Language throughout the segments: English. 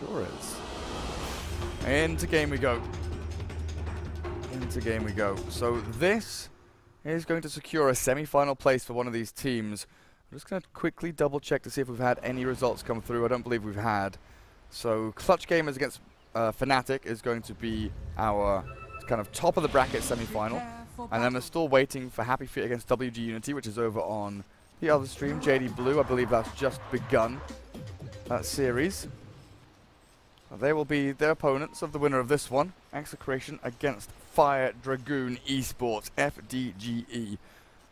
Sure is. Into game we go. Into game we go. So this is going to secure a semi-final place for one of these teams. I'm just going to quickly double check to see if we've had any results come through. I don't believe we've had. So Clutch Gamers against Fnatic is going to be our kind of top of the bracket semi-final. And then we're still waiting for Happy Feet against WG Unity, which is over on the other stream, JD Blue. I believe that's just begun that series. They will be their opponents of the winner of this one. Execration against Fire Dragoon Esports, FDGE.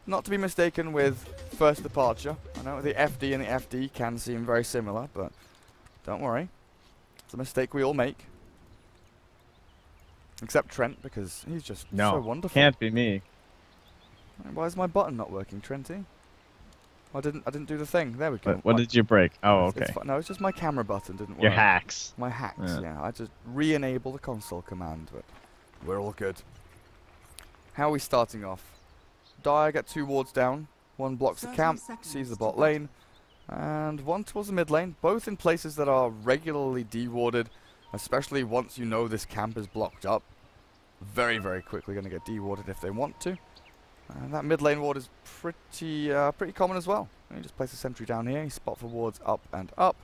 Not to be mistaken with First Departure. I know the FD and the FD can seem very similar, but don't worry. It's a mistake we all make. Except Trent, because he's just so wonderful. Can't be me. Why is my button not working, Trenty? I didn't do the thing. There we go. What did you break? Oh, okay. No, it's just my camera button didn't work. Your hacks. My hacks, yeah. I just re-enable the console command, but we're all good. How are we starting off? Dire get 2 wards down. One blocks the camp, sees the bot lane, and one towards the mid lane, both in places that are regularly dewarded, especially once you know this camp is blocked up. Very, very quickly going to get dewarded if they want to. And that mid lane ward is pretty common as well. You just place a sentry down here, you spot for wards up and up.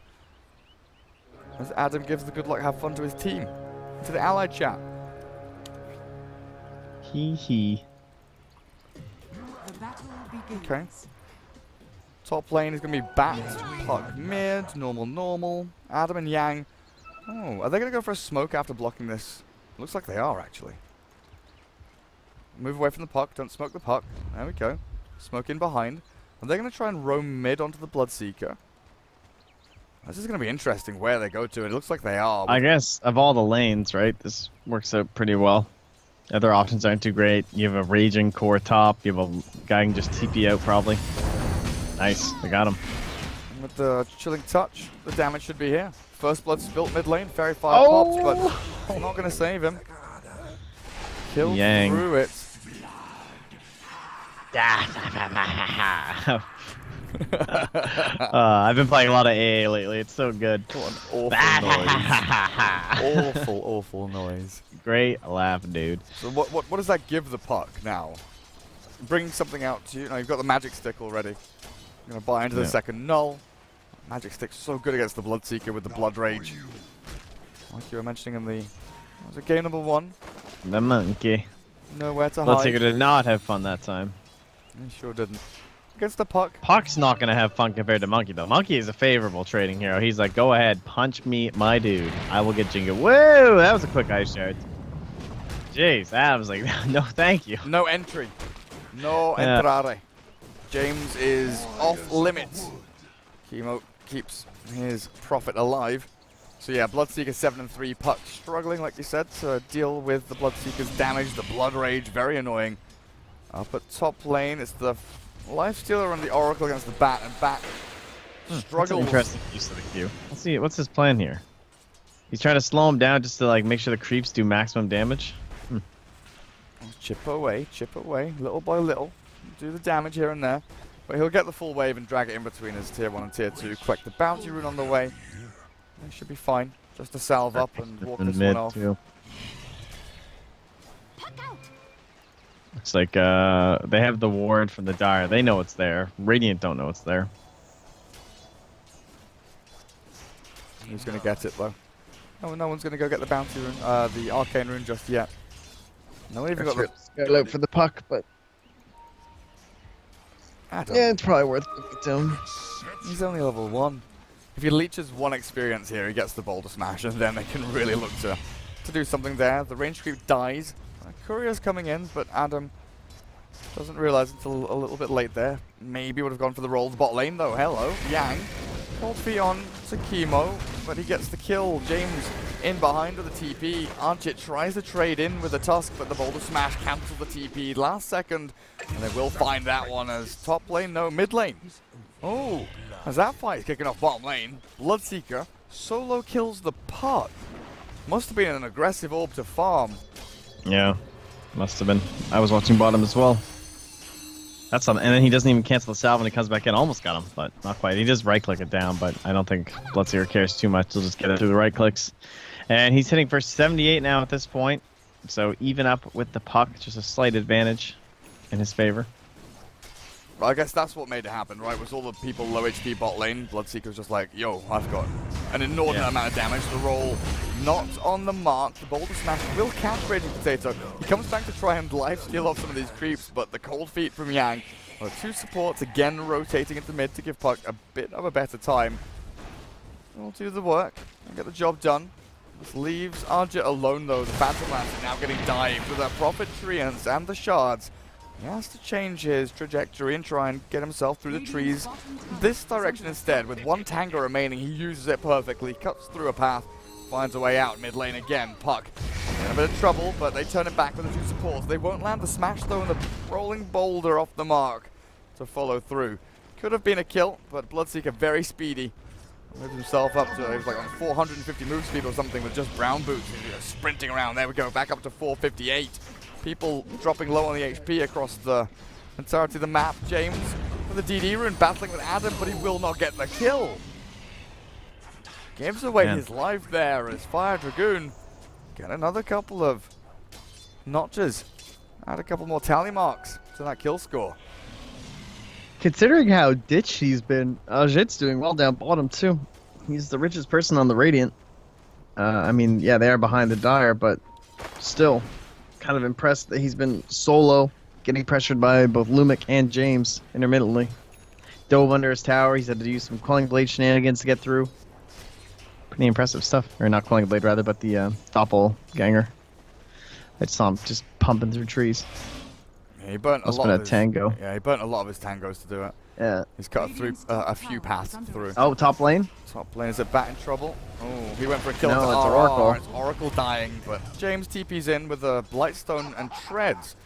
As Adam gives the good luck, have fun to his team. To the allied chat. Hee hee. Okay. Top lane is going to be backed. Puck mid, normal. Adam and Yang. Oh, are they going to go for a smoke after blocking this? Looks like they are, actually. Move away from the puck. Don't smoke the puck. There we go. Smoke in behind. And they're going to try and roam mid onto the Bloodseeker. This is going to be interesting where they go to. It looks like they are. I guess of all the lanes, right, this works out pretty well. Other options aren't too great. You have a raging core top. You have a guy who can just TP out probably. Nice. I got him. And with the chilling touch, the damage should be here. First blood spilt mid lane. Fairy Fire pops, but not going to save him. Killed through it. I've been playing a lot of AA lately. It's so good. What an awful noise. awful noise. Great laugh, dude. So what does that give the puck now? Bring something out to you. No, you've got the magic stick already. You're going to buy into the second null. Magic stick's so good against the Bloodseeker with the Blood Rage. Like you were mentioning in the... Was it game number 1? The monkey. Nowhere to hide. Bloodseeker did not have fun that time. He sure didn't. Against the puck. Puck's not going to have fun compared to Monkey, though. Monkey is a favorable trading hero. He's like, go ahead, punch me, my dude. I will get Jinga. Whoa, that was a quick ice shard. Jeez, Adam's like, no thank you. No entry. No entrare. James is off limits. Chemo keeps his profit alive. So yeah, Bloodseeker 7-3, Puck struggling, like you said, to deal with the Bloodseeker's damage, the Blood Rage, very annoying. Up at top lane, it's the Lifestealer and the Oracle against the Bat, and Bat struggles. Interesting use of the Q. Let's see, what's his plan here? He's trying to slow him down just to like make sure the creeps do maximum damage. Chip away, little by little. Do the damage here and there. But he'll get the full wave and drag it in between his tier 1 and tier 2. Quick, the bounty rune on the way. They should be fine. Just to salve up and walk this one off. Too. It's like they have the ward from the Dire. They know it's there. Radiant don't know it's there. Who's going to get it, though? Oh, no one's going to go get the bounty rune, the arcane rune just yet. No one even got the... Go out for the puck, but... Yeah, it's probably worth it to him. He's only level 1. If he leeches 1 experience here, he gets the Boulder Smash, and then they can really look to do something there. The range creep dies. Courier's coming in, but Adam doesn't realize until a little bit late there. Maybe would have gone for the roll. The bot lane, though. Hello. Yang. Cold feet on to Chemo, but he gets the kill. James in behind with the TP. Archit tries to trade in with the Tusk, but the Boulder Smash cancels the TP last second. And they will find that one as top lane, no, mid lane. Oh, as that fight is kicking off bottom lane, Bloodseeker solo kills the puck. Must have been an aggressive orb to farm. Yeah, must have been. I was watching bottom as well. That's something. And then he doesn't even cancel the salve when he comes back in. Almost got him, but not quite. He just right-click it down, but I don't think Bloodseeker cares too much. He'll just get it through the right clicks. And he's hitting for 78 now at this point. So even up with the puck, just a slight advantage in his favor. Well, I guess that's what made it happen, right? Was all the people low HP bot lane. Bloodseeker's just like, yo, I've got an inordinate amount of damage. The roll not on the mark. The boulder smash will catch Raging Potato. He comes back to try and lifesteal off some of these creeps, but the cold feet from Yang. Well, 2 supports again rotating into mid to give Puck a bit of a better time. We'll do the work and get the job done. This leaves Arjit alone though. The Phantom Lance is now getting dived with the Prophet Treants and the Shards. He has to change his trajectory and try and get himself through the trees this direction instead. With 1 tango remaining, he uses it perfectly, cuts through a path, finds a way out mid lane again. Puck in a bit of trouble, but they turn it back with the 2 supports. They won't land the smash though, and the rolling boulder off the mark to follow through. Could have been a kill, but Bloodseeker very speedy. Moved himself up to, he was like on 450 move speed or something with just brown boots. Sprinting around, there we go, back up to 458. People dropping low on the HP across the entirety of the map. James with the DD rune battling with Adam, but he will not get the kill. Gives away his life there as Fire Dragoon get another couple of notches. Add a couple more tally marks to that kill score. Considering how ditched he's been, Ajit's doing well down bottom too. He's the richest person on the Radiant. I mean, yeah, they are behind the Dire, but still kind of impressed that he's been solo, getting pressured by both Lumic and James intermittently. Dove under his tower. He's had to use some Quelling Blade shenanigans to get through. Pretty impressive stuff. Or not Quelling Blade, rather, but the Doppelganger. I just saw him just pumping through trees. Yeah, he burnt a lot of his tango. Yeah, he burnt a lot of his tangos to do it. Yeah. He's cut through a few paths through. Oh, top lane? Top lane. Is it Bat in trouble? Oh, he went for a kill. No, it's Oracle. It's Oracle dying, but James TP's in with a Blightstone and Treads.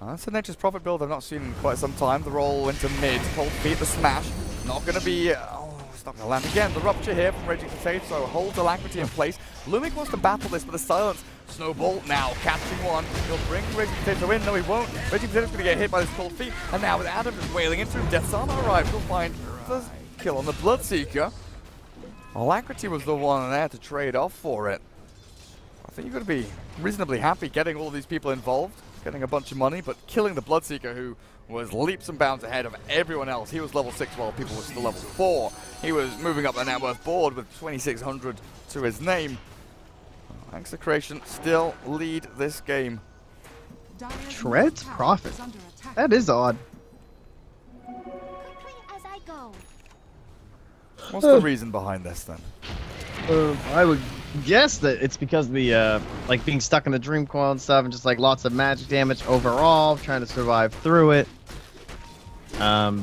That's a Nature's Prophet build I've not seen in quite some time. The roll into mid. Cold feet, the smash. Not going to be... it's not going to land again. The rupture here from Raging Potato holds Alacrity in place. Lumic wants to battle this, but the silence. Snowball now catching one. He'll bring Raging Potato in. No, he won't. Raging Potato's going to get hit by this cold feet. And now with Adam just wailing into him, Death's Armor arrives. He'll find the kill on the Bloodseeker. Alacrity was the one there to trade off for it. I think you've got to be reasonably happy getting all these people involved, getting a bunch of money, but killing the Bloodseeker, who was leaps and bounds ahead of everyone else. He was level 6 while people were still level 4. He was moving up the net worth board with 2,600 to his name. Execration still lead this game. Treads Prophet. That is odd. What's the reason behind this then? I would guess that it's because of the like being stuck in the Dream Coil and stuff, and just like lots of magic damage overall, trying to survive through it.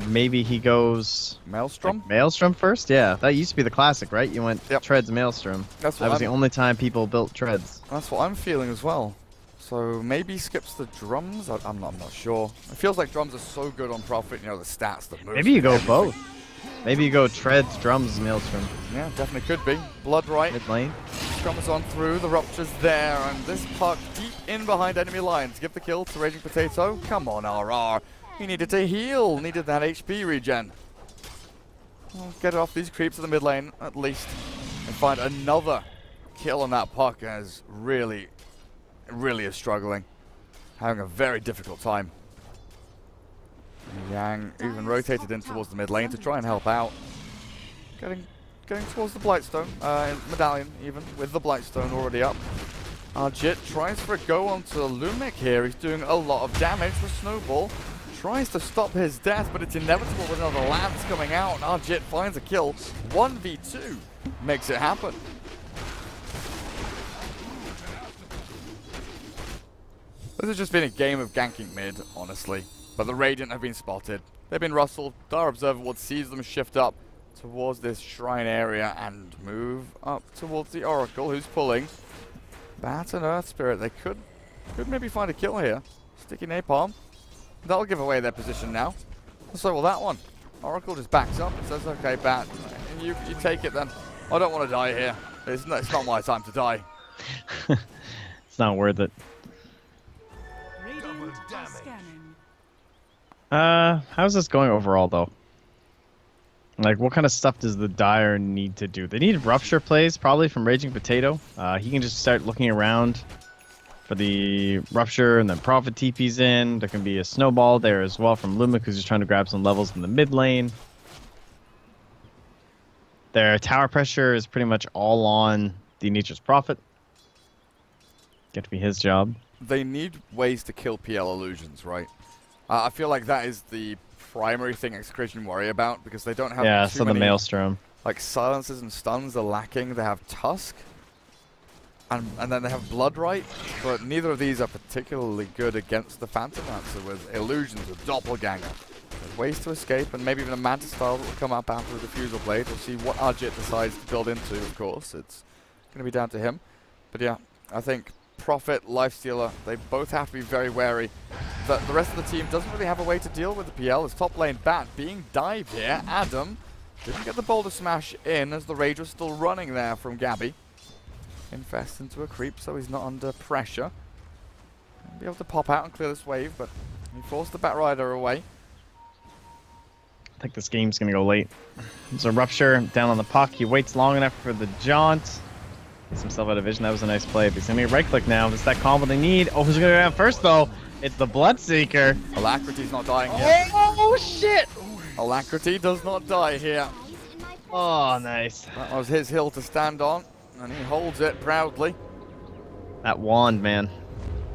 Maybe he goes Maelstrom? Like Maelstrom first? Yeah, that used to be the classic, right? You went Treads Maelstrom. That was the only time people built Treads. That's what I'm feeling as well. So maybe skips the drums? I'm not sure. It feels like drums are so good on Prophet, you know, the stats that move. Maybe you go both. Maybe you go Treads, drums, Maelstrom. Yeah, definitely could be. Blood right. Mid lane. Comes on through, the rupture's there, and this puck deep in behind enemy lines. Give the kill to Raging Potato. Come on, RR. He needed to heal, needed that HP regen. We'll get off these creeps in the mid lane, at least, and find another kill on that puck, as really is struggling. Having a very difficult time. Yang even rotated in towards the mid lane to try and help out. Getting towards the Blightstone, Medallion even, with the Blightstone already up. Arjit tries for a go onto Lumic here. He's doing a lot of damage with Snowball. Tries to stop his death, but it's inevitable with another lance coming out. Arjit finds a kill. 1v2 makes it happen. This has just been a game of ganking mid, honestly. But the Radiant have been spotted. They've been rustled. Dire Observer Ward sees them shift up towards this shrine area and move up towards the Oracle, who's pulling. Bat and Earth Spirit. They could maybe find a kill here. Sticky Napalm. That'll give away their position now. So will that one. Oracle just backs up and says, okay, Bat, you take it then. I don't want to die here. It's not my time to die. It's not worth it. How's this going overall, though? Like, what kind of stuff does the Dire need to do? They need Rupture plays, probably, from Raging Potato. He can just start looking around for the Rupture, and then Prophet TP's in. There can be a Snowball there as well from Lumic, who's just trying to grab some levels in the mid lane. Their tower pressure is pretty much all on the Nature's Prophet. Get to be his job. They need ways to kill PL illusions, right? I feel like that is the primary thing Execration worry about, because they don't have so the Maelstrom. Like, silences and stuns are lacking. They have Tusk, and then they have Bloodright, but neither of these are particularly good against the Phantom Lancer with illusions, with Doppelganger. There's ways to escape, and maybe even a Mantis style that will come up after the Diffusal Blade. We'll see what Arjit decides to build into, of course. It's going to be down to him. But yeah, I think Prophet, Lifestealer, they both have to be very wary that the rest of the team doesn't really have a way to deal with the PL. As top lane Bat being dived here. Adam didn't get the Boulder Smash in as the Rage was still running there from Gabby. Infest into a creep, so he's not under pressure. He'll be able to pop out and clear this wave, but he forced the Batrider away. I think this game's going to go late. There's a Rupture down on the puck. He waits long enough for the jaunt. Gets himself out of vision. That was a nice play. But he's going to be right click now. This is that combo they need. Oh, who's going to go down first, though? It's the Bloodseeker. Alacrity's not dying here. Oh, shit! Alacrity does not die here. Oh, nice. That was his hill to stand on, and he holds it proudly. That wand, man.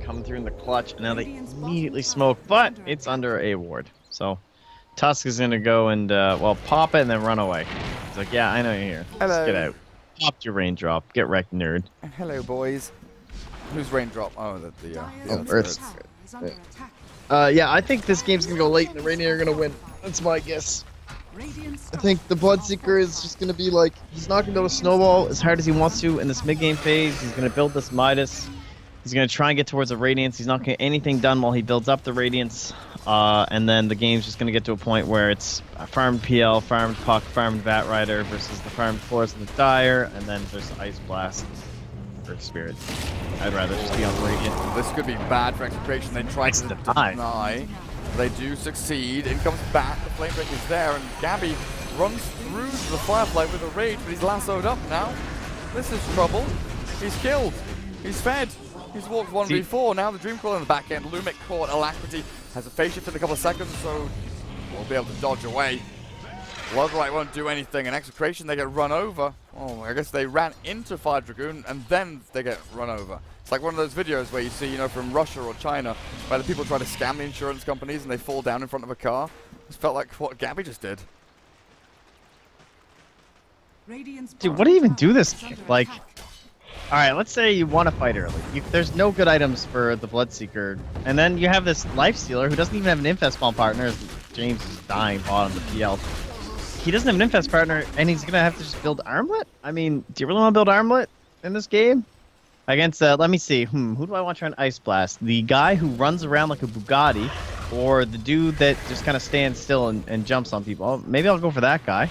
Coming through in the clutch, and now they immediately smoke, but it's under a ward. So Tusk is going to go and, well, pop it and then run away. He's like, yeah, I know you're here. Hello. Let's get out. Pop your raindrop. Get wrecked, nerd. Hello, boys. Who's Raindrop? Oh, Earth. Yeah, I think this game's gonna go late and the Radiant are gonna win. That's my guess. I think the Bloodseeker is just gonna be like, he's not gonna be able to snowball as hard as he wants to in this mid-game phase. He's gonna build this Midas. He's gonna try and get towards the Radiance. He's not gonna get anything done while he builds up the Radiance. And then the game's just gonna get to a point where it's farmed PL, farmed Puck, farmed Batrider versus the farmed Force of the Dire, and then there's Ice Blast. Earth Spirit. I'd rather just be on Radiant. This could be bad for Execration. They try to deny. They do succeed. In comes Bat. The Flame Break is there, and Gabby runs through the Firefly with a Rage, but he's lassoed up now. This is trouble. He's killed. He's fed. He's walked 1v4. Now the Dreamcrawler in the back end. Lumic caught. Alacrity has a phase shift in a couple of seconds, so we'll be able to dodge away. Bloodright won't do anything, and Execration, they get run over. Oh, I guess they ran into Fire Dragoon, and then they get run over. It's like one of those videos where you see, you know, from Russia or China, where the people try to scam the insurance companies and they fall down in front of a car. This felt like what Gabby just did. Dude, what do you even do this game? Like, alright, let's say you want to fight early. There's no good items for the Bloodseeker, and then you have this Lifestealer who doesn't even have an Infest spawn partner. James is dying bottom of the PL. He doesn't have an Infest partner, and he's gonna have to just build Armlet? I mean, do you really want to build Armlet in this game? Against, let me see, who do I want to try an Ice Blast? The guy who runs around like a Bugatti, or the dude that just kind of stands still and jumps on people? Oh, maybe I'll go for that guy.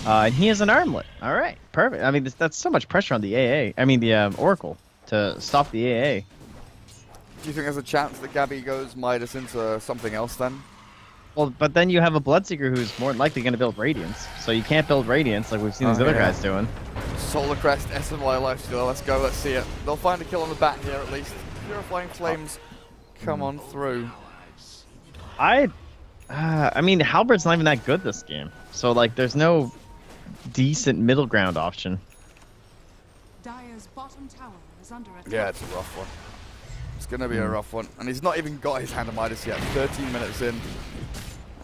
And he has an Armlet. Alright, perfect. I mean, that's so much pressure on the AA. I mean, the Oracle, to stop the AA. Do you think there's a chance that Gabby goes Midas into something else then? Well, but then you have a Bloodseeker who's more than likely going to build Radiance. So you can't build Radiance like we've seen these other guys doing. Solar Crest, SMY Lifestealer, let's go, let's see it. They'll find a kill on the back here at least. Purifying Flames come on through. I mean, HamBurg's not even that good this game. So, like, there's no decent middle ground option. Dire's bottom tower is under attack. Yeah, it's a rough one. It's going to be a rough one. And he's not even got his Hand of Midas yet. 13 minutes in.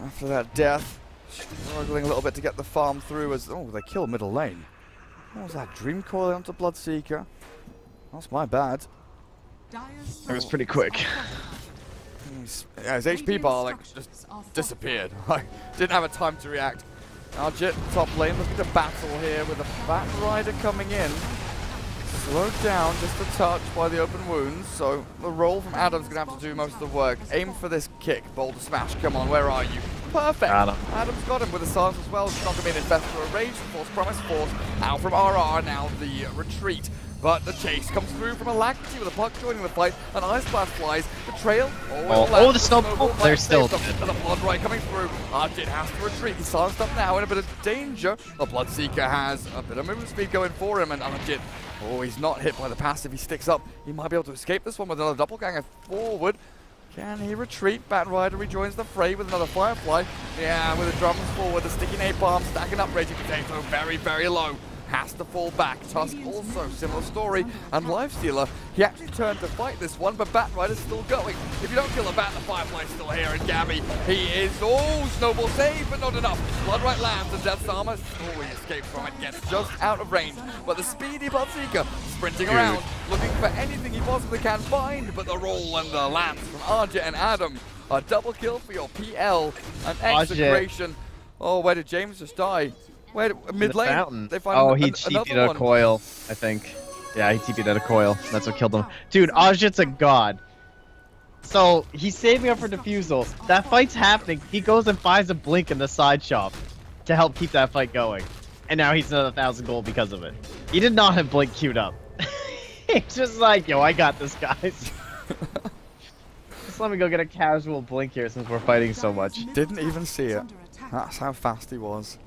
After that death, struggling a little bit to get the farm through as... Oh, they kill middle lane. What was that? Dream Coil onto Bloodseeker. That's my bad. It was pretty quick. Yeah, his HP bar like just disappeared. Like, didn't have a time to react. Arjit, top lane, looking to battle here with a Batrider coming in. Slowed down just a touch by the open wounds, so the roll from Adam's going to have to do most of the work. Aim for this kick, Boulder Smash, come on, where are you? Perfect! Adam's got him with a silence as well. He's not going to be an investor, a rage, Force Promise, Force out from RR, now the retreat But the chase comes through from Alacrity with a puck joining the fight. An Ice Blast flies. The trail. Oh, the snowball. They're still dead. And the Blood Right coming through. Arjit has to retreat. He's silenced up now in a bit of danger. The Bloodseeker has a bit of movement speed going for him. And Arjit, oh, he's not hit by the passive. He sticks up. He might be able to escape this one with another doppelganger forward. Can he retreat? Bat Rider rejoins the fray with another Firefly. Yeah, with the drums forward. The sticky napalm stacking up. Raging Potato very, very low. Has to fall back. Tusk also, similar story. And Lifestealer, he actually turned to fight this one, but Bat Rider's still going. If you don't kill the Bat, the Firefly's still here. And Gabby, he is, oh, snowball save, but not enough. Blood Right lands, and Death's Armor, oh, he escapes from it, gets just out of range. But the speedy Bloodseeker, sprinting around, looking for anything he possibly can find. But the roll and the lance from Arjit and Adam. A double kill for your PL and Execration. Oh, where did James just die? Wait, mid lane. They find he TP'd a coil, I think. Yeah, he TP'd at a coil. That's what killed him. Dude, Ajit's a god. So he's saving up for defusal. That fight's happening. He goes and buys a blink in the side shop to help keep that fight going. And now he's another 1,000 gold because of it. He did not have blink queued up. He's just like, yo, I got this, guys. Just let me go get a casual blink here since we're fighting so much. Didn't even see it. That's how fast he was.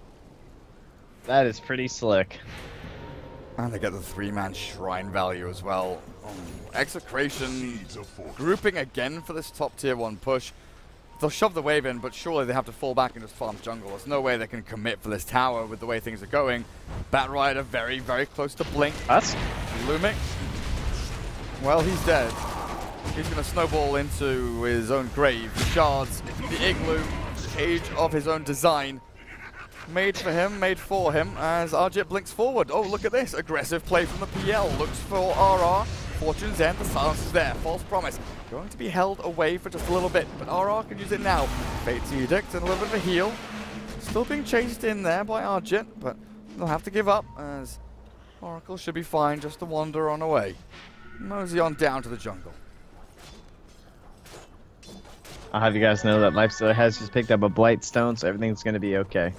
That is pretty slick. And they get the 3-man shrine value as well. Oh, Execration grouping again for this top tier 1 push. They'll shove the wave in, but surely they have to fall back and just farm jungle. There's no way they can commit for this tower with the way things are going. Bat Rider very, very close to blink. That's Lumix. Well, he's dead. He's going to snowball into his own grave. The shards, the igloo, cage of his own design. Made for him, made for him, as Arjit blinks forward. Oh, look at this. Aggressive play from the PL. Looks for RR. Fortune's End. The silence is there. False promise. Going to be held away for just a little bit, but RR can use it now. Fate's Edict and a little bit of a heal. Still being chased in there by Arjit, but they'll have to give up, as Oracle should be fine just to wander on away. Mosey on down to the jungle. I'll have you guys know that Lifestealer has just picked up a Blight Stone, so everything's going to be okay.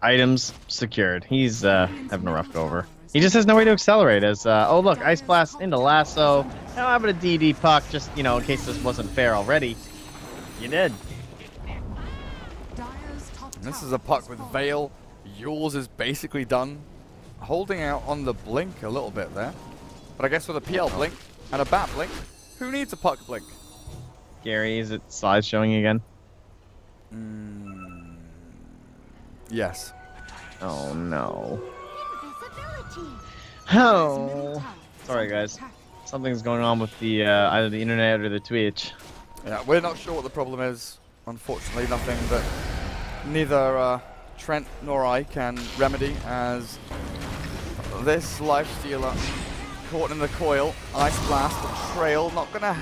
Items secured. He's having a rough go over. He just has no way to accelerate as, oh look, Ice Blast into Lasso. Now I'm gonna DD puck, just, you know, in case this wasn't fair already. You did. And this is a puck with Veil. Yules is basically done. Holding out on the blink a little bit there. But I guess with a PL blink and a Bat blink, who needs a puck blink? Gary, is it slide showing again? Yes. Oh no. Oh. Sorry guys. Something's going on with the either the internet or the Twitch. Yeah, we're not sure what the problem is. Unfortunately, nothing that neither Trent nor I can remedy, as this Lifestealer caught in the coil. Ice Blast, the trail, not going to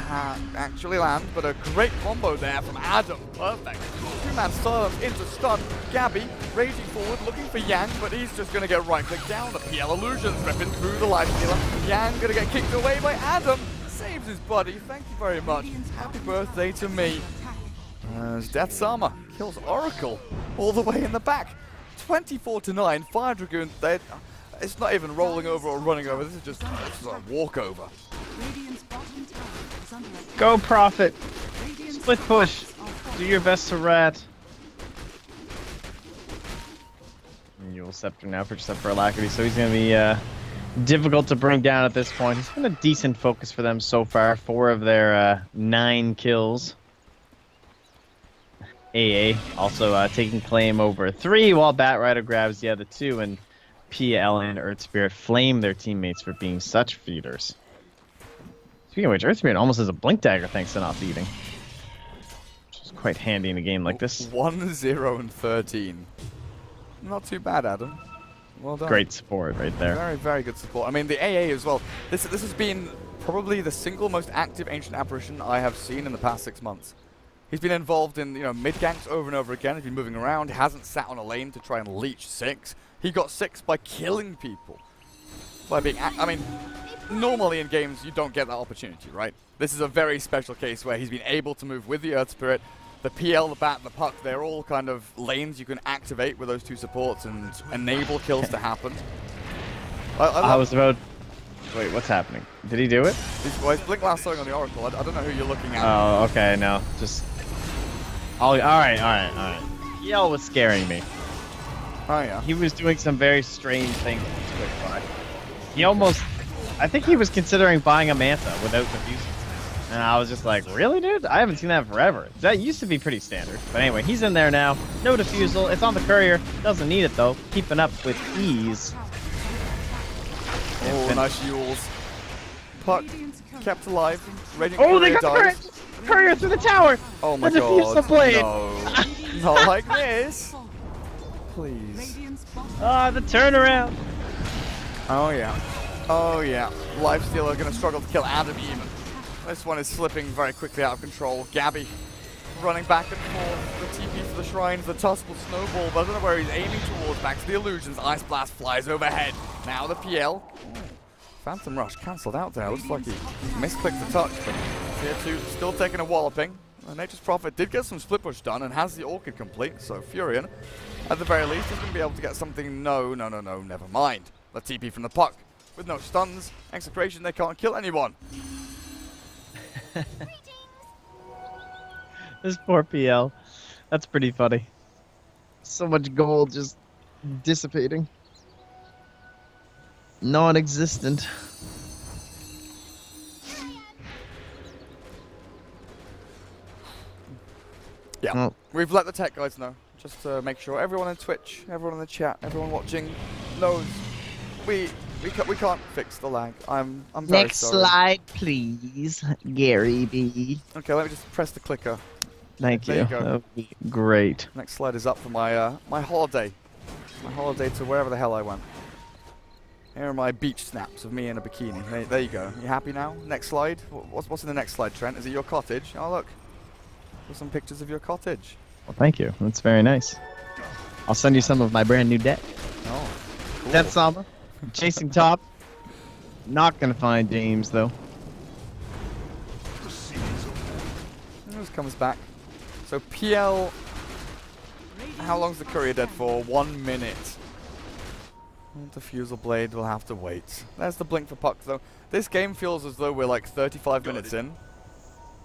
actually land, but a great combo there from Adam. Perfect. 2-man silence into stun. Gabby raging forward, looking for Yang, but he's just going to get right-clicked down. The PL illusions ripping through the Lifestealer. Yang going to get kicked away by Adam. Saves his buddy. Thank you very much. Happy birthday to me. As Death's Armor kills Oracle all the way in the back. 24-9. Fire Dragoon. It's not even rolling over or running over. This is a walkover. Go Prophet. Split push. Do your best to rat. Yule Scepter now for except for Alacrity, so he's going to be difficult to bring down at this point. He's been a decent focus for them so far. 4 of their 9 kills. AA also taking claim over 3, while Bat Rider grabs the other 2, and PL and Earth Spirit flame their teammates for being such feeders. Speaking of which, Earth Spirit almost has a blink dagger thanks to not feeding. Which is quite handy in a game like this. 1-0-13. Not too bad, Adam. Well done. Great support right there. Very, very good support. I mean, the AA as well. This has been probably the single most active Ancient Apparition I have seen in the past 6 months. He's been involved in, mid ganks over and over again. He's been moving around. He hasn't sat on a lane to try and leech 6. He got 6 by killing people. By being, normally in games you don't get that opportunity, right? This is a very special case where he's been able to move with the Earth Spirit. The PL, the Bat, and the Puck, they're all kind of lanes you can activate with those 2 supports and enable kills to happen. I was about. Wait, what's happening? Did he do it? He's blink lassoing on the Oracle. I don't know who you're looking at. Oh, okay, no, just. All right. Yell was scaring me. Oh yeah. He was doing some very strange things with his quick buy. He almost. I think he was considering buying a Manta without diffusing. And I was just like, really, dude? I haven't seen that forever. That used to be pretty standard. But anyway, he's in there now. No diffusal. It's on the courier. Doesn't need it, though. Keeping up with ease. Oh, nice Yules. Puck kept alive. Radiant Oh, they Courier got the dies. courier through the tower. Oh my the god. diffusal blade. No. Not like this. Please. Radiant's bottom Ah, the turnaround. Oh yeah. Oh yeah. Lifestealer gonna struggle to kill Adam even. This one is slipping very quickly out of control. Gabby running back and forth. The TP for the shrines. The tusk will snowball, but I don't know where he's aiming towards. Back to the illusions. Ice Blast flies overhead. Now the PL. Oh, Phantom Rush cancelled out there. Looks like he misclicked the touch, but Tier 2 still taking a walloping. Nature's Prophet did get some split push done and has the Orchid complete, so Furion, at the very least, is going to be able to get something. No, never mind. The TP from the Puck. With no stuns, Execration, they can't kill anyone. This poor PL. That's pretty funny. So much gold just dissipating. Non-existent. Yeah, Oh. we've let the tech guys know, just to make sure everyone in Twitch, everyone in the chat, everyone watching knows we can't fix the lag. I'm very Next sorry. slide, please, Gary B. Okay, let me just press the clicker. Thank There you. you go. That would be great. Next slide is up for my my holiday. My holiday to wherever the hell I went. Here are my beach snaps of me in a bikini. There you go. You happy now? Next slide. What's in the next slide, Trent? Is it your cottage? Oh look. There's some pictures of your cottage. Well, thank you. That's very nice. I'll send you some of my brand new deck. Oh. Cool. Death Samba. Chasing top. Not gonna find James though. This comes back. So PL, how long's the courier dead for? 1 minute. The Fusel Blade will have to wait. There's the blink for Puck though. This game feels as though we're like 35 minutes in.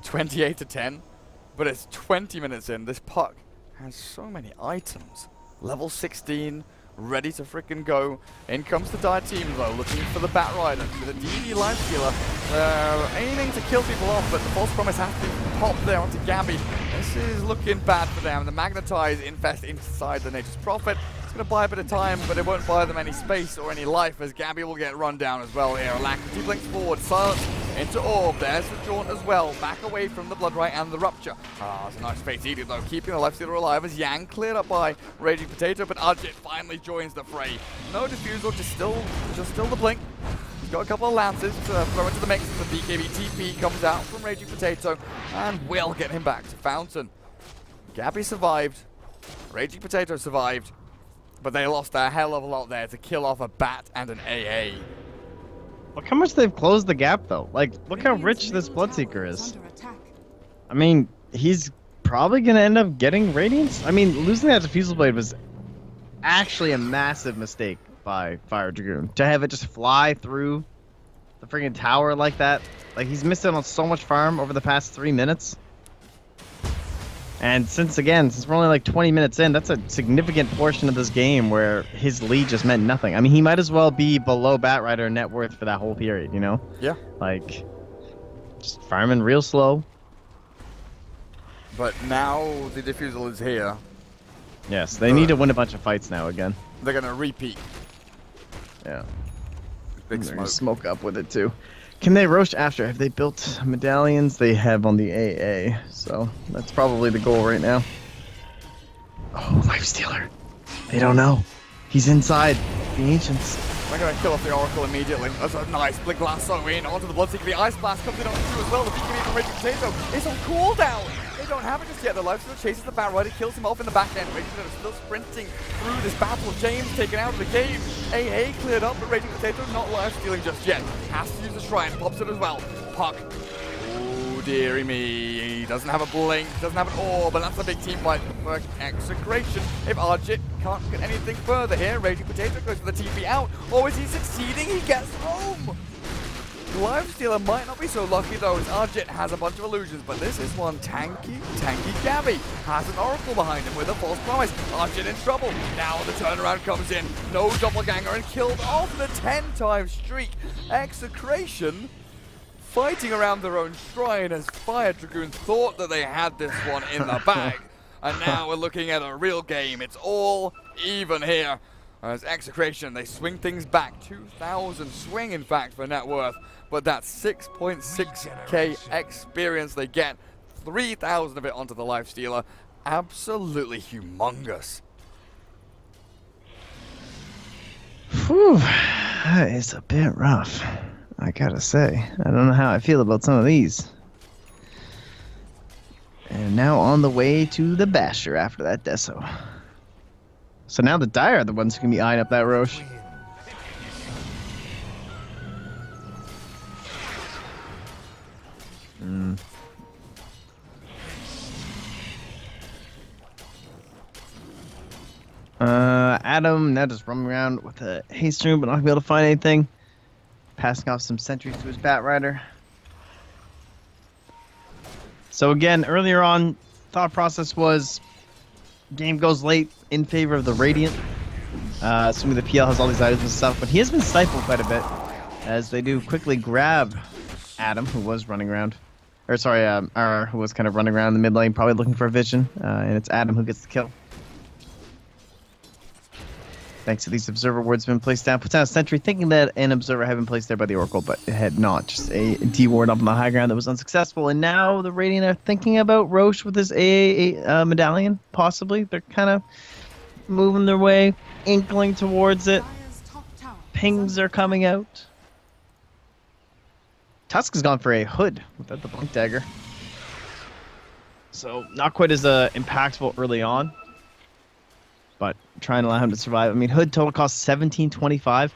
28 to 10. But it's 20 minutes in. This Puck has so many items. Level 16. Ready to frickin' go. In comes the Dire team though, looking for the Bat Rider with a DD Lifestealer. Aiming to kill people off, but the False Promise has to pop there onto Gabby. This is looking bad for them. The Magnetize infest inside the Nature's Prophet. It's going to buy a bit of time, but it won't buy them any space or any life, as Gabby will get run down as well here. Alacrity blinks forward, Silence into Orb. There's the Jaunt as well. Back away from the Blood Right and the Rupture. Ah, it's a nice Fate Eater though, keeping the Lifestealer alive as Yang cleared up by Raging Potato, but Arjit finally joins the fray. No diffusal, just still the blink. He's got a couple of lances to throw into the mix. The BKB TP comes out from Raging Potato and will get him back to Fountain. Gabby survived. Raging Potato survived. But they lost a hell of a lot there to kill off a Bat and an AA. Look how much they've closed the gap though. Like, look how rich this Bloodseeker is. I mean, he's probably gonna end up getting Radiance. I mean, losing that Diffusal Blade was actually a massive mistake by Fire Dragoon. To have it just fly through the friggin' tower like that. Like, he's missed out on so much farm over the past 3 minutes. And since we're only like 20 minutes in, that's a significant portion of this game where his lead just meant nothing. I mean, he might as well be below Batrider net worth for that whole period, you know? Yeah. Like, just farming real slow. But now the Diffusal is here. Yes, they need to win a bunch of fights now again. They're going to repeat. Yeah. Big They're gonna smoke. smoke up with it too. Can they roast after? Have they built medallions? They have on the AA, so that's probably the goal right now. Oh, Lifestealer. They don't know. He's inside the Ancients. They're going to kill off the Oracle immediately. That's a nice Blink Lasso in onto the Bloodseeker. The Ice Blast comes in on two as well. The BKB from Raging Potato is on cooldown. They don't have it just yet. The Lifestealer chases the Bat Rider, kills him off in the back end. Raging Potato still sprinting through this battle. James taken out of the game. AA cleared up, but Raging Potato not life-stealing just yet. Has to use the Shrine, pops it as well. Puck. Oh, dearie me. He doesn't have a blink, doesn't have an orb, but that's a big team fight for Execration. If Arjit can't get anything further here. Raging Potato goes for the TP out. Or is he succeeding? He gets home! Lifestealer might not be so lucky though, as Arjit has a bunch of illusions, but this is one tanky Gabby. Has an Oracle behind him with a false promise. Arjit in trouble. Now the turnaround comes in. No doppelganger and killed off the 10-time streak. Execration fighting around their own shrine as Fire Dragoon thought that they had this one in the bag. And now we're looking at a real game. It's all even here. As Execration, they swing things back. 2,000 swing, in fact, for net worth. But that's 6.6k experience they get. 3,000 of it onto the Lifestealer. Absolutely humongous. Whew, that is a bit rough, I gotta say. I don't know how I feel about some of these. And now on the way to the Basher after that Deso. So now the Dire are the ones who can be eyeing up that Roche. Adam now just roaming around with a haste room, but not gonna be able to find anything. Passing off some sentries to his Bat Rider. So again, earlier on, thought process was game goes late in favor of the Radiant. Assuming the PL has all these items and stuff, but he has been stifled quite a bit as they do quickly grab Adam, who was running around. Or sorry, who was kind of running around in the mid lane, probably looking for a vision. And it's Adam who gets the kill. Thanks to these observer wards been placed down. Puts down a sentry, thinking that an observer had been placed there by the Oracle, but it had not. Just a D ward up on the high ground that was unsuccessful. And now the Radiant are thinking about Roche with his AA medallion, possibly. They're kind of moving their way, inkling towards it. Pings are coming out. Tusk has gone for a hood without the blink dagger. So not quite as impactful early on, but trying to allow him to survive. I mean, hood total cost 1725.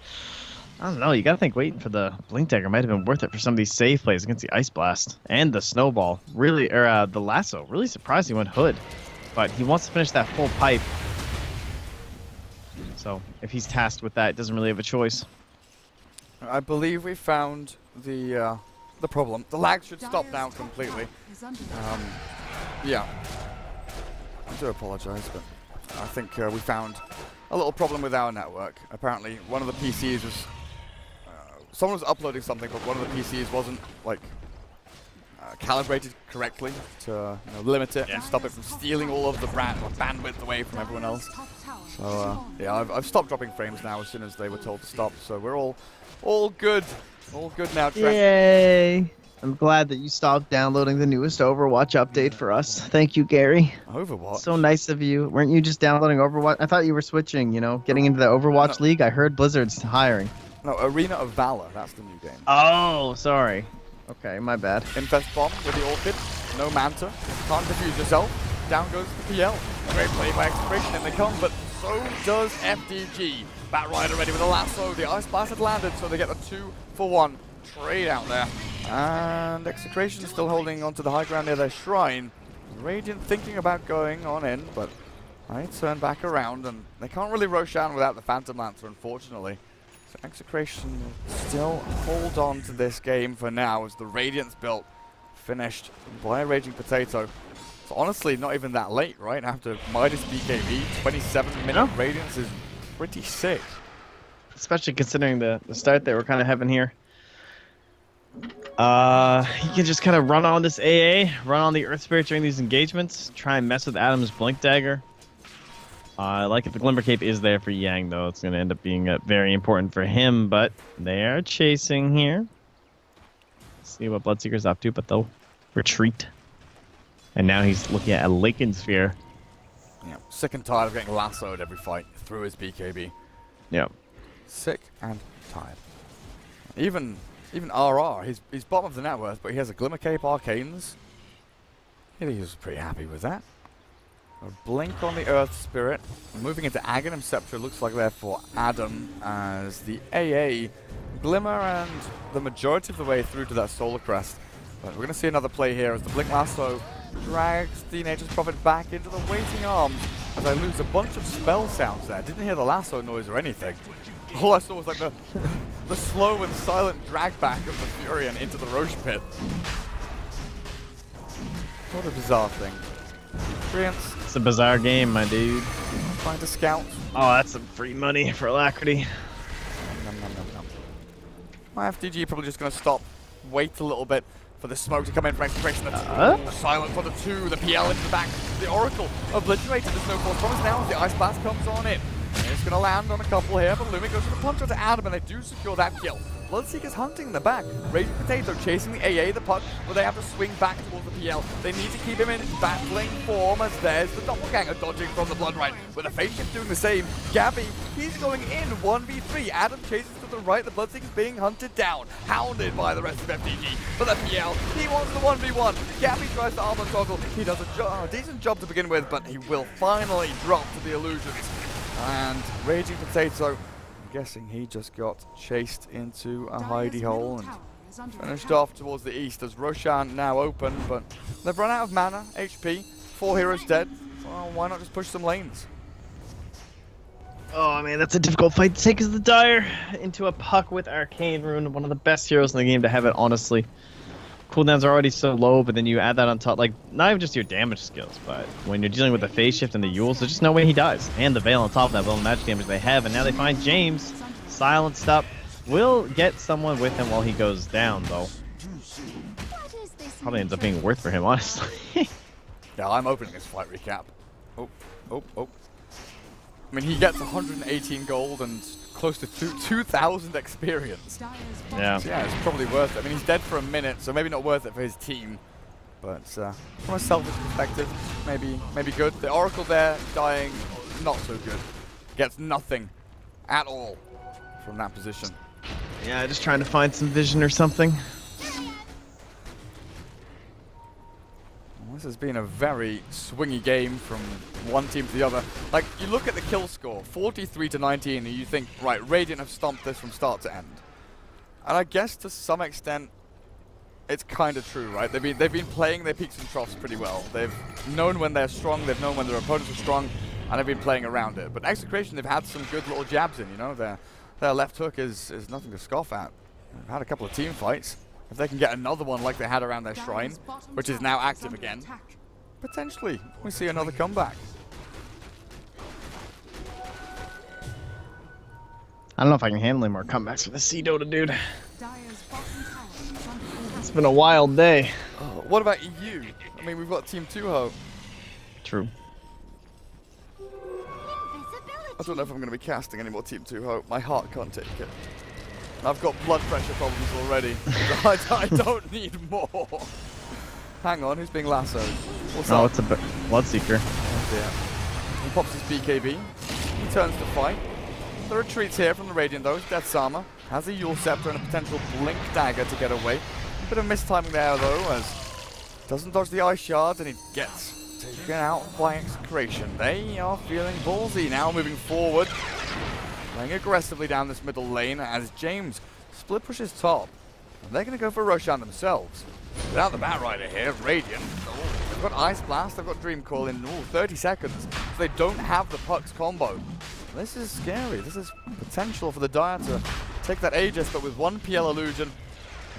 I don't know. You got to think waiting for the blink dagger might have been worth it for some of these save plays against the ice blast and the snowball. Really, or the lasso. Really surprised he went hood, but he wants to finish that full pipe. So if he's tasked with that, doesn't really have a choice. I believe we found the problem. The lag should stop now completely. Yeah. I do apologize, but I think we found a little problem with our network. Apparently, one of the PCs was... someone was uploading something, but one of the PCs wasn't, like, calibrated correctly to limit it and stop it from stealing all of the bandwidth away from everyone else. So, yeah, I've stopped dropping frames now as soon as they were told to stop, so we're all good. All good now, Trent. Yay! I'm glad that you stopped downloading the newest Overwatch update for us. Thank you, Gary. Overwatch? So nice of you. Weren't you just downloading Overwatch? I thought you were switching, getting into the Overwatch League. I heard Blizzard's hiring. No, Arena of Valor. That's the new game. Oh, sorry. Okay, my bad. Infest Bomb with the Orchid. No Manta. Can't defuse yourself. Down goes the PL. Great play by Execration, and they come, but so does FDG. Bat Rider ready with a lasso. The Ice Blast had landed, so they get a 2-for-1 trade out there. And Execration still holding onto the high ground near their shrine. Radiant thinking about going on in, but I turn back around, and they can't really rush down without the Phantom Lancer, unfortunately. So Execration still hold on to this game for now as the Radiant's built finished by a Raging Potato. So honestly, not even that late, right? After Midas BKB, 27-minute Radiance is pretty sick. Especially considering the start that we're kind of having here. He can just kind of run on this AA, run on the Earth Spirit during these engagements, try and mess with Adam's Blink Dagger. Like if the Glimmer Cape is there for Yang, though, it's going to end up being very important for him, but they are chasing here. See what Bloodseeker's up to, but they'll retreat. And now he's looking at a Laken Sphere. Yeah, sick and tired of getting lassoed every fight through his BKB. Yep. Sick and tired. Even RR, he's bottom of the net worth, but he has a Glimmer Cape Arcanes. I think he was pretty happy with that. A blink on the Earth Spirit. Moving into Aghanim Scepter looks like they're for Adam as the AA Glimmer and the majority of the way through to that Solar Crest. But we're going to see another play here as the Blink Lasso drags the Nature's Prophet back into the waiting arms as I lose a bunch of spell sounds there. Didn't hear the lasso noise or anything. All I saw was like the slow and silent drag back of the Furion into the Roche pit. What a bizarre thing. Brilliance. It's a bizarre game, my dude. Trying to scout. Oh, that's some free money for Alacrity. My FDG probably just going to stop, wait a little bit for the smoke to come in from Execration. Silent for the 2, the PL into the back. The Oracle obliterated. There's no force promise now as the Ice Blast comes on in. It's going to land on a couple here, but Lumic goes for the punch to Adam, and they do secure that kill. Bloodseeker's hunting in the back. Raging Potato chasing the AA, the puck, but they have to swing back towards the PL. They need to keep him in battling form as there's the Doppelganger dodging from the Blood Rite. With the Fate Shift doing the same. Gabby, he's going in 1v3. Adam chases to the right. The Bloodseeker's being hunted down. Hounded by the rest of FDG. But the PL, he wants the 1v1. Gabby tries to armor toggle. He does a decent job to begin with, but he will finally drop to the illusions. And Raging Potato, I'm guessing he just got chased into a hidey hole and finished off towards the east as Roshan now open, but they've run out of mana, HP, 4 heroes dead. Well, why not just push some lanes? Oh man, that's a difficult fight to take as the Dire into a puck with Arcane Rune, one of the best heroes in the game to have it, honestly. Cooldowns are already so low, but then you add that on top, like, not even just your damage skills, but when you're dealing with the phase shift and the Yules, there's just no way he dies. And the Veil on top of that, well, the magic damage they have, and now they find James, silenced up. Will get someone with him while he goes down, though. Probably ends up being worth for him, honestly. Yeah, I'm opening this fight recap. Oh. I mean, he gets 118 gold and close to 2,000 experience. Yeah. So yeah, it's probably worth it. I mean, he's dead for a minute, so maybe not worth it for his team. But from a selfish perspective, maybe good. The Oracle there, dying, not so good. Gets nothing at all from that position. Yeah, just trying to find some vision or something. This has been a very swingy game from one team to the other. Like, you look at the kill score, 43-19, and you think, right, Radiant have stomped this from start to end. And I guess to some extent, it's kind of true, right? They've been playing their peaks and troughs pretty well. They've known when they're strong, they've known when their opponents are strong, and they've been playing around it. But Execration, they've had some good little jabs in, you know? Their left hook is nothing to scoff at. They've had a couple of team fights. If they can get another one like they had around their shrine, which is now active again, potentially we see another comeback. I don't know if I can handle any more comebacks for the Sea Dota, dude. Dire's bottom tower is under attack. It's been a wild day. What about EU? I mean, we've got Team 2-Ho. True. I don't know if I'm going to be casting any more Team 2-Ho. My heart can't take it. I've got blood pressure problems already. I don't need more. Hang on, who's being lassoed? What's up? It's a Bloodseeker. Oh dear. He pops his BKB. He turns to fight. The retreats here from the Radiant though. Death's Armor has a Yule Scepter and a potential Blink Dagger to get away. Bit of mistiming there though, as doesn't dodge the Ice Shards and he gets taken out by Execration. They are feeling ballsy now, moving forward. Playing aggressively down this middle lane as James split pushes top. And they're going to go for Roshan themselves. Without the Batrider here, Radiant. They've got Ice Blast, they've got Dream Call in 30 seconds. So they don't have the Pucks combo. This is scary. This is potential for the Dire to take that Aegis, but with one PL illusion,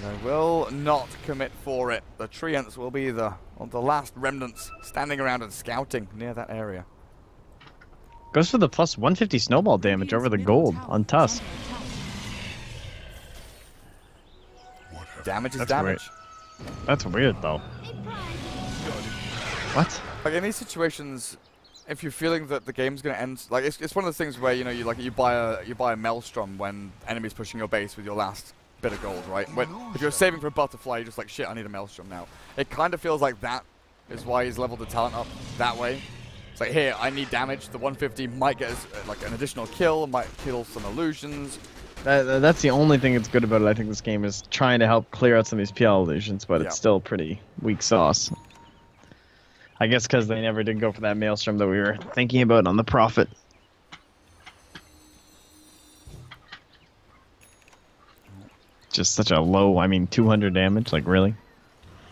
they will not commit for it. The Treants will be the last remnants standing around and scouting near that area. Goes for the plus 150 snowball damage over the gold on Tusk. Damage is That's damage. Weird. That's weird though. What? Like in these situations, if you're feeling that the game's gonna end, like it's one of those things where you buy a Maelstrom when enemies pushing your base with your last bit of gold, right? When if you're saving for a butterfly, you're just like shit, I need a Maelstrom now. It kind of feels like that is why he's leveled the talent up that way. It's like, here, I need damage. The 150 might get us, like an additional kill, might kill some illusions. That's the only thing that's good about it, I think, this game, is trying to help clear out some of these PL illusions, but it's still pretty weak sauce. I guess because they never did go for that Maelstrom that we were thinking about on the Prophet. Just such a low, 200 damage, like, really?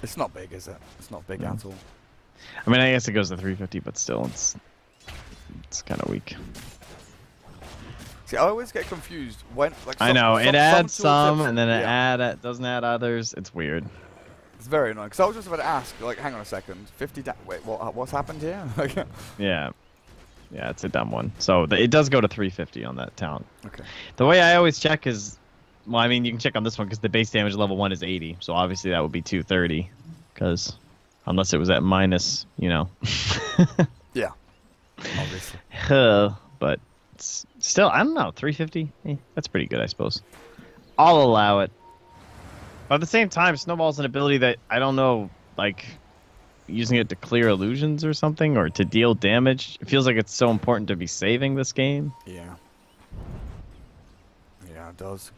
It's not big, is it? It's not big at all. I mean, I guess it goes to 350, but still, it's It's kind of weak. See, I always get confused when, like, I know it adds some, tooltips- and then it yeah. doesn't add others. It's weird. It's very annoying. Because I was just about to ask, like, hang on a second, 50. Wait, what's happened here? Yeah, yeah, it's a dumb one. So it does go to 350 on that talent. Okay. The way I always check is, well, I mean, you can check on this one because the base damage level 1 is 80, so obviously that would be 230. Because unless it was at minus, you know. Yeah. Obviously. But it's still, I don't know, 350. That's pretty good, I suppose. I'll allow it. But at the same time, Snowball's an ability that I don't know, like using it to clear illusions or something, or to deal damage. It feels like it's so important to be saving this game. Yeah. Yeah, it does.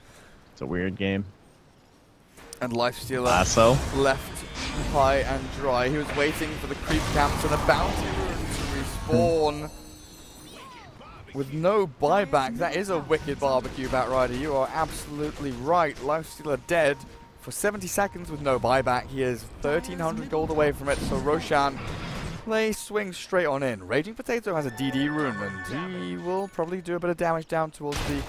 It's a weird game. And Lifestealer Lasso. left high and dry. He was waiting for the creep camps and the bounty rune to respawn. With no buyback, that is a wicked barbecue, Batrider. You are absolutely right. Lifestealer dead for 70 seconds with no buyback. He is 1,300 gold away from it, so Roshan, they swing straight on in. Raging Potato has a DD rune, and he will probably do a bit of damage down towards the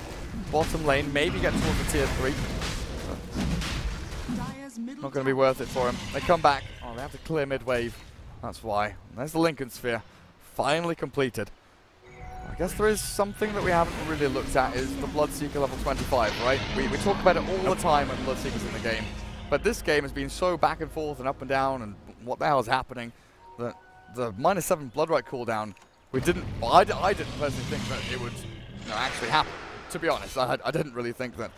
bottom lane, maybe get towards the tier 3. Not going to be worth it for him. They come back. Oh, they have to clear mid-wave. That's why. And there's the Lincoln Sphere. Finally completed. I guess there is something that we haven't really looked at, is the Bloodseeker level 25, right? We talk about it all the time when Bloodseeker's in the game. But this game has been so back and forth and up and down, and what the hell is happening, that the -7 Bloodright cooldown, I didn't personally think that it would actually happen. To be honest, I didn't really think that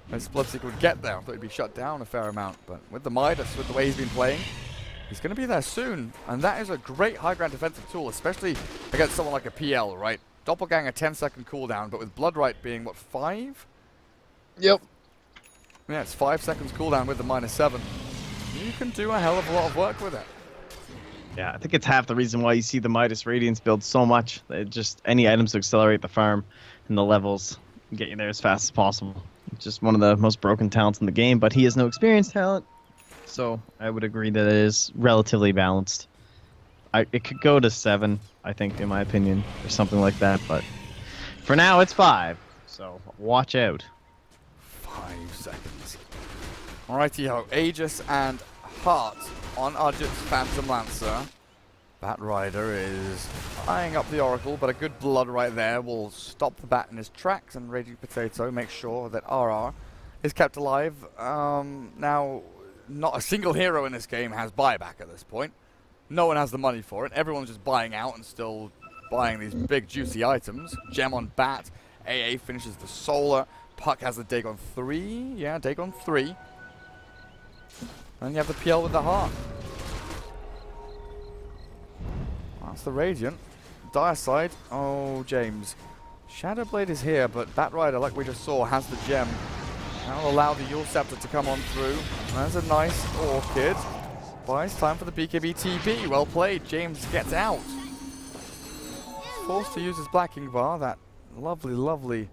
this Bloodseeker would get there. I thought he'd be shut down a fair amount. But with the Midas, with the way he's been playing, he's going to be there soon. And that is a great high ground defensive tool, especially against someone like a PL, right? Doppelganger 10-second cooldown, but with Bloodright being, what, 5? Yep. Yeah, it's 5 seconds cooldown with the -7. You can do a hell of a lot of work with it. Yeah, I think it's half the reason why you see the Midas Radiance build so much. It just any items to accelerate the farm and the levels and get you there as fast as possible. It's just one of the most broken talents in the game, but he has no experience talent. So I would agree that it is relatively balanced. It could go to 7, I think, in my opinion, or something like that. But for now, it's 5. So watch out. 5 seconds. Alrighty ho, Aegis and Heart on Arjit's Phantom Lancer. Batrider is eyeing up the Oracle, but a good blood right there will stop the bat in his tracks, and Raging Potato makes sure that RR is kept alive. Now, not a single hero in this game has buyback at this point. No one has the money for it. Everyone's just buying out and still buying these big juicy items. Gem on Bat. AA finishes the Solar. Puck has the Dagon 3. Yeah, Dagon 3. And you have the PL with the Heart. That's the Radiant. Dire side. Oh, James. Shadowblade is here, but Batrider, like we just saw, has the gem. That'll allow the Yule Scepter to come on through. There's a nice Orchid. Buys time for the BKB TP. Well played. James gets out. Forced to use his Blacking Bar. That lovely, lovely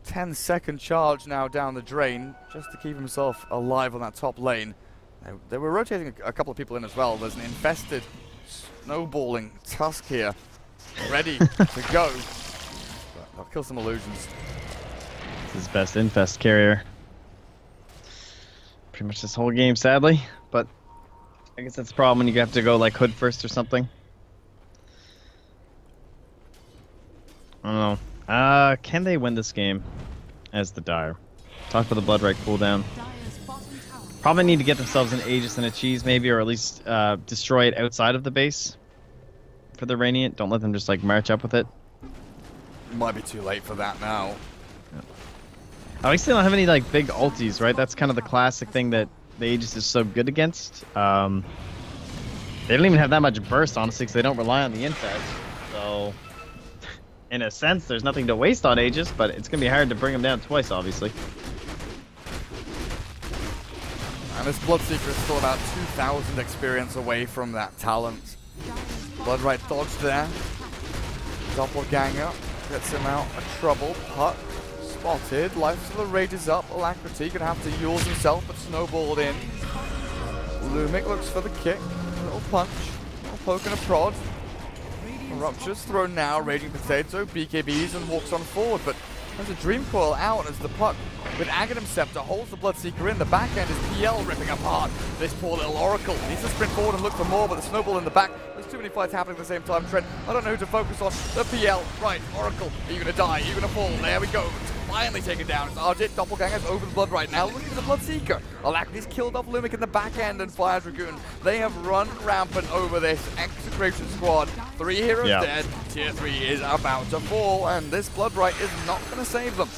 10-second charge now down the drain, just to keep himself alive on that top lane. They were rotating a couple of people in as well. There's an infested snowballing Tusk here, ready to go. But they'll kill some illusions. It's his best infest carrier. Pretty much this whole game, sadly. But I guess that's the problem when you have to go like Hood first or something. I don't know. Can they win this game as the Dire? Talk for the Bloodright cooldown. Probably need to get themselves an Aegis and a Cheese maybe, or at least destroy it outside of the base for the Radiant. Don't let them just like march up with it. Might be too late for that now. Yeah. At least they don't have any like big ultis, right? That's kind of the classic thing that the Aegis is so good against. They don't even have that much burst, honestly, because they don't rely on the infest. So, in a sense, there's nothing to waste on Aegis, but it's going to be hard to bring them down twice, obviously. And this Bloodseeker is still about 2,000 experience away from that talent. Bloodright dodged there. Doppelganger gets him out of trouble. Puck spotted. Lifestealer rages up. Alacrity gonna have to Yules himself, but snowballed in. Lumic looks for the kick. A little punch. A little poke and a prod. Rupture's thrown now, Raging Potato, BKBs and walks on forward, but there's a Dream Coil out as the puck with Aghanim Scepter holds the Bloodseeker in. The back end is PL ripping apart this poor little Oracle. He needs to sprint forward and look for more, but the snowball in the back. There's too many fights happening at the same time. Trent, I don't know who to focus on. The PL, right, Oracle, are you going to die? Are you going to fall? There we go. Finally taken down. It's RJ Doppelganger's over the blood right now. Looking for the Bloodseeker. Alacrity's killed off Lumic in the back end and Fire Dragoon. They have run rampant over this Execration squad. 3 heroes dead. Tier 3 is about to fall, and this blood right is not going to save them.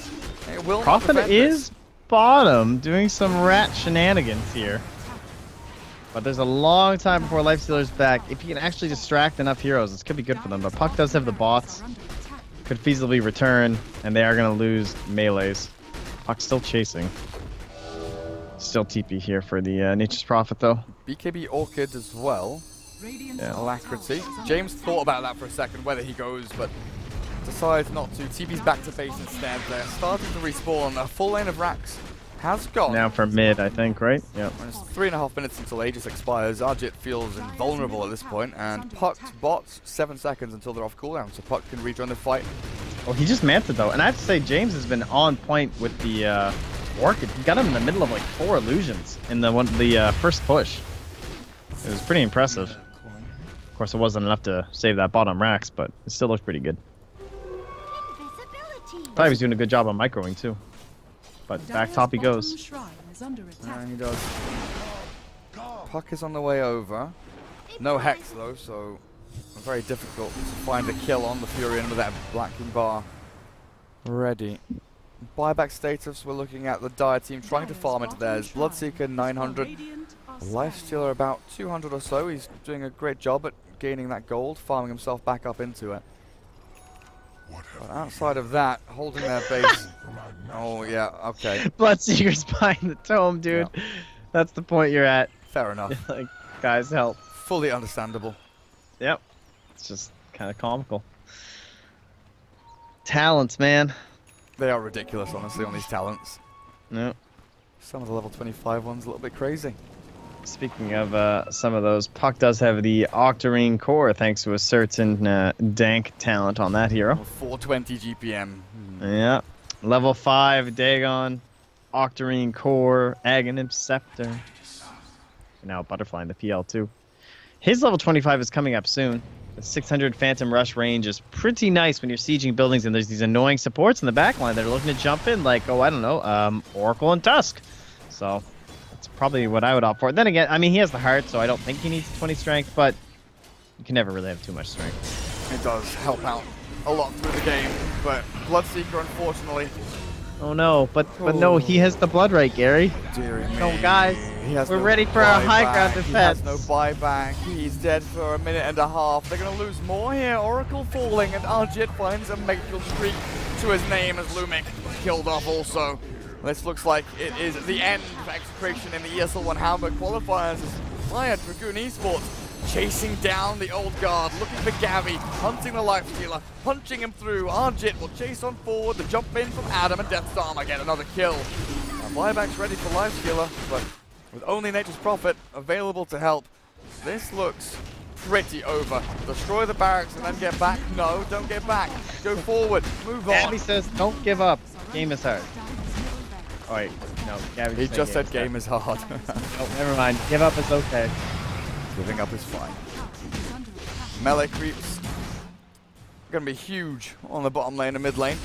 It will Prophet not is bottom, doing some rat shenanigans here. But there's a long time before Lifestealer's back. If you can actually distract enough heroes, this could be good for them. But Puck does have the bots. Could feasibly return, and they are going to lose melees. Puck's still chasing. Still TP here for the Nature's Prophet, though. BKB Orchid as well. Yeah. Alacrity. James thought about that for a second, whether he goes, but decides not to. TP's back to base instead. They're starting to respawn. A full lane of racks has gone. Now for mid, I think, right? Yep. It's 3.5 minutes until Aegis expires. Arjit feels invulnerable at this point, and Puck's bots 7 seconds until they're off cooldown, so Puck can rejoin the fight. Oh, he just manted though, and I have to say James has been on point with the Orchid. He got him in the middle of like 4 illusions in the first push. It was pretty impressive. Of course, it wasn't enough to save that bottom racks, but it still looks pretty good. Probably was doing a good job on microing too. But back top he goes. Yeah, he does. Puck is on the way over. No Hex though, so very difficult to find a kill on the Furion with that Blacking bar ready. Buyback status, we're looking at the Dire team trying to farm into theirs. Bloodseeker 900, Lifestealer about 200 or so. He's doing a great job at gaining that gold, farming himself back up into it. But outside of that, holding their base. Oh yeah, okay. Bloodseeker's behind the tome, dude. Yeah. That's the point you're at. Fair enough. Like, guys, help. Fully understandable. Yep. It's just kind of comical. Talents, man. They are ridiculous, honestly, on these talents. Yep. Some of the level 25 ones a little bit crazy. Speaking of some of those, Puck does have the Octarine core thanks to a certain dank talent on that hero. 420 GPM. Yeah. Level 5 Dagon, Octarine core, Aghanim Scepter. Now Butterfly in the PL too. His level 25 is coming up soon. The 600 Phantom Rush range is pretty nice when you're sieging buildings and there's these annoying supports in the backline that are looking to jump in, like, oh, I don't know, Oracle and Tusk. So that's probably what I would opt for. Then again, I mean, he has the heart, so I don't think he needs 20 strength, but you can never really have too much strength. It does help out a lot through the game, but Bloodseeker, unfortunately. Oh no, but no, he has the blood right, Gary. Dear me. No, guys, we're ready for our high ground defense. He has no buyback. He's dead for 1.5 minutes. They're going to lose more here. Oracle falling, and Arjit finds a Megapil streak to his name as Lumic killed off also. This looks like it is the end of Execration in the ESL 1 HamBurg qualifiers. Fire Dragoon Esports chasing down the old guard, looking for Gavi, hunting the Lifestealer, punching him through. Arjit will chase on forward, the jump in from Adam, and Deathstorm get another kill. Buyback's ready for Lifestealer, but with only Nature's Prophet available to help, this looks pretty over. Destroy the barracks and then get back. No, don't get back. Go forward, move on. Gabby says, don't give up. Game is hard. Oh wait, no, Gabby He just said game is hard. Oh, never mind. Give up is okay. Giving up is fine. Melee creeps. Gonna be huge on the bottom lane and mid lane.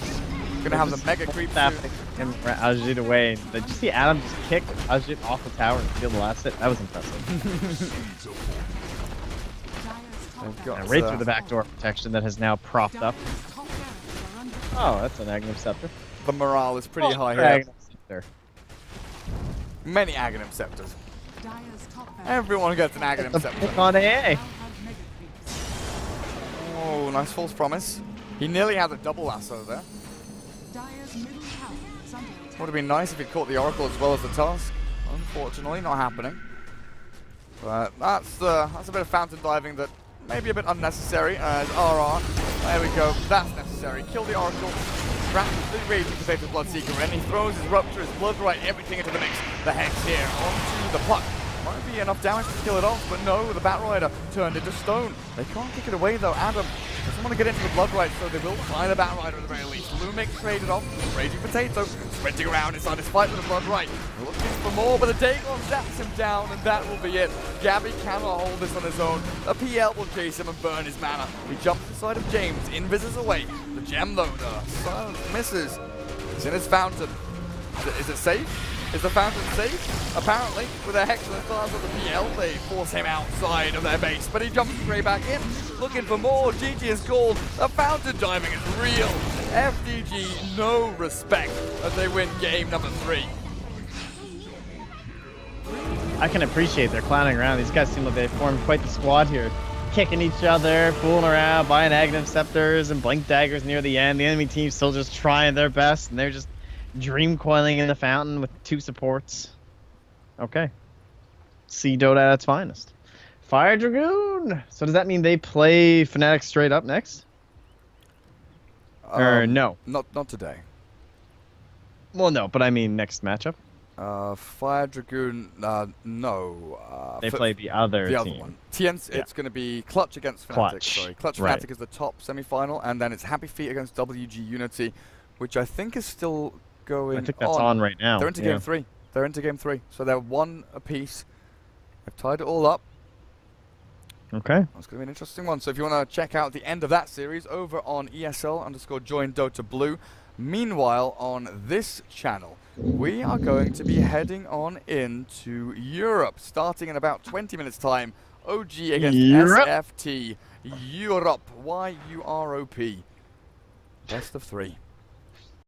Gonna have the mega creeps soon. And Ajit away. Did you see Adam just kick Ajit off the tower and steal the last hit? That was impressive. And right through the backdoor protection that has now propped up. Oh, that's an Aghanim Scepter. The morale is pretty high here. Many Aghanim Scepters. Everyone gets an Aghanim Scepter. On AA. Oh, nice false promise. He nearly had a double lasso there. Would have been nice if he caught the Oracle as well as the Tusk. Unfortunately, not happening. But that's a bit of fountain diving that may be a bit unnecessary. As RR, there we go. That's necessary. Kill the Oracle. Wrap the Raging Potato Bloodseeker, and he throws his Rupture, his Blood Right, everything into the mix. The Hex here onto the Puck. Might be enough damage to kill it off, but no, the Batrider turned into stone. They can't kick it away though. Adam doesn't want to get into the blood right, so they will fly the Batrider at the very least. Lumix traded off, Raging Potato, sprinting around inside his fight with the blood right. Looking for more, but the Dagon zaps him down, and that will be it. Gabby cannot hold this on his own. A PL will chase him and burn his mana. He jumps inside of James, invises away. The gem though, the silence misses. It's in his fountain. Is it safe? Is the fountain safe? Apparently, with their excellent stars of the PL, they force him outside of their base, but he jumps straight back in, looking for more. GG is called. The fountain diving is real. FDG, no respect as they win game number 3. I can appreciate their clowning around. These guys seem like they formed quite the squad here. Kicking each other, fooling around, buying Aghanim Scepters and Blink Daggers near the end. The enemy team's still just trying their best, and they're just dream coiling in the fountain with 2 supports. Okay. See Dota at its finest. Fire Dragoon! So does that mean they play Fnatic straight up next? Or no? Not today. Well, no, but I mean next matchup. Fire Dragoon, no. They play the other the team. other one. TN's, it's going to be Clutch against Fnatic. Clutch. Sorry, Clutch Right. Fnatic is the top semi-final, and then it's Happy Feet against WG Unity, which I think is still going on. I think that's on right now. They're into game 3. They're into game 3. So they're 1 apiece. They've tied it all up. Okay. That's going to be an interesting one. So if you want to check out the end of that series over on ESL_join Dota Blue. Meanwhile, on this channel, we are going to be heading on into Europe, starting in about 20 minutes time. OG against SFT. Europe. YUROP. Best of 3.